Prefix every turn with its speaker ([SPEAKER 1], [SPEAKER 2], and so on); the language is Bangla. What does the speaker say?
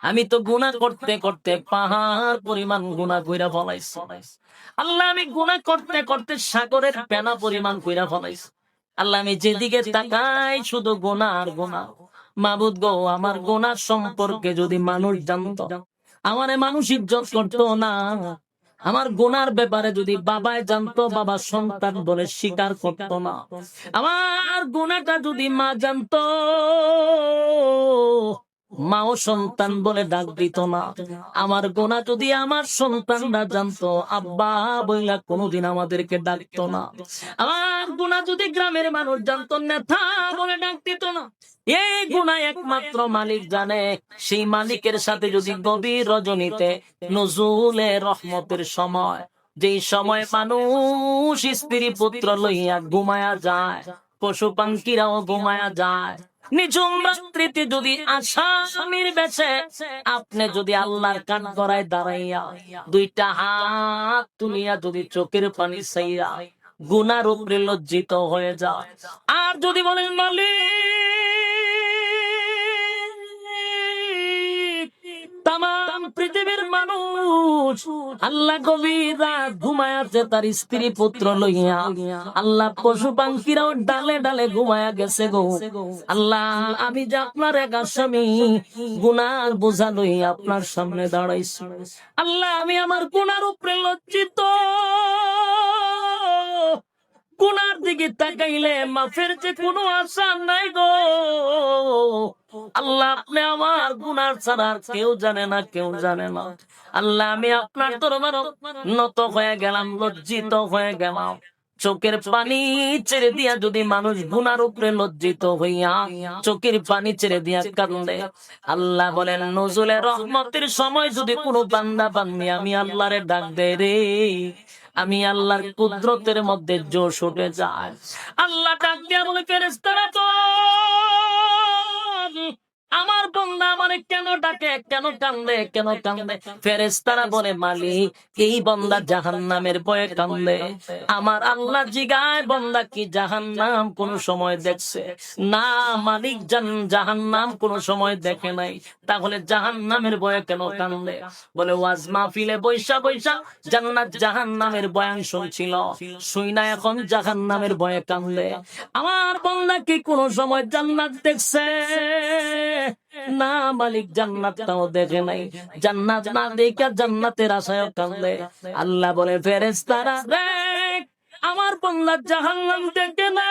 [SPEAKER 1] আমি তো গুনাহ করতে করতে পাহাড় পরিমাণ গুনাহ কইরা ফলাইছি। আল্লাহ আমি গুনাহ করতে করতে সাগরের ফেনা পরিমাণ কইরা ফলাইছি। আল্লাহ আমি যেদিকে তাকাই শুধু গুনাহ আর গুনাহ। মাবুদ গো, আমার গুনাহ সম্পর্কে যদি মানুষ জানতো, আমারে মানুষ ইজ্জত করতো না। আমার গুনার ব্যাপারে যদি বাবাই জানতো, বাবা সন্তান বলে স্বীকার করতো না। আমার গুনাহটা যদি মা জানতো, মাও সন্তান বলে ডাক দিত না। আমার গুনাহ যদি আমার সন্তানরা জানতো, আব্বা বইলা কোনোদিন আমাদেরকে ডাকতো না। আমার গুনাহ যদি গ্রামের মানুষ জানতো, নেতা বলে ডাক দিত না। এই গুনাহ একমাত্র মালিক জানে। সেই মালিকের সাথে যদি গভীর রজনীতে নজুলে রহমতের সময়, যেই সময় মানুষ স্ত্রী পুত্র লইয়া ঘুমায়া যায়, পশু পাখিরাও ঘুমায়া যায়, নিঝুম রাত্রিতে যদি আসামির বেশে আপনি যদি আল্লাহর কান গড়ায় দাঁড়াইয়া দুইটা হাত তুলিয়া যদি চোখের পানি চাইয়া গুনার উপরে লজ্জিত হয়ে যায়, আর যদি বলেন মালিক, তামাম পৃথিবীর মানুষ আল্লাহ গভীর রাত ঘুমায়াছে তার স্ত্রী পুত্র লইয়া, আল্লাহ পশু পাখিরাও ডালে ডালে ঘুমায়া গেছে গো, আল্লাহ আমি যে আপনার এক আসামি গুনার বোঝা লইয়া আপনার সামনে দাঁড়াইছি, আল্লাহ আমি আমার গুনার উপরে লজ্জিত। গুনার দিকে তাকাইলে মাফের যে কোনো আশা নাই গো, আল্লাহ আপনি আমার গুনার ছাড়া কেউ জানে না, কেউ জানে না। আল্লাহ আমি আপনার দরবারে নত হয়ে গেলাম, লজ্জিত হয়ে গেলাম। চোখের পানি ছেড়ে দিয়া যদি মানুষ গুনার উপরে লজ্জিত হইয়া চোখের পানি ছেড়ে দিয়া কান্দে, আল্লাহ বলেন নজুলের রহমতের সময় যদি কোনো বান্দা বান্দি আমি আল্লাহরে ডাক দে রে, আমি আল্লাহর কুদরতের মধ্যে জোশ উঠে যায়। আল্লাহ ডাক দিয়া বলে, ফেরেশতারা তো আমার বান্দা আমারে কেন ডাকে, কেন কান্দে, কেন কান্দে? ফেরেশতারা বলে, মালিক এই বান্দা জাহান্নামের ভয়ে কান্দে। আমার আল্লাহ জিগায়, বান্দা কি জাহান্নাম কোন সময় দেখছে? না মালিক, জাহান্নাম কোন সময় দেখে নাই। তাহলে জাহান্নামের ভয়ে কেন কান্দে? বলে, ওয়াজ মাহফিলে বৈশা বৈশা জান্নাত জাহান্নামের বয়ান শুনছিল, শুই না এখন জাহান্নামের ভয়ে কান্দে। আমার বান্দা কি কোন সময় জান্নাত দেখছে? না মালিক, জান্নাতটাও দেখে নাই। জান্নাত না দেখা জান্নাতের আশায় কান্দে। আল্লাহ বলে, ফেরেশতারা দেখ আমার বান্দা জাহান্নাম দেখে না,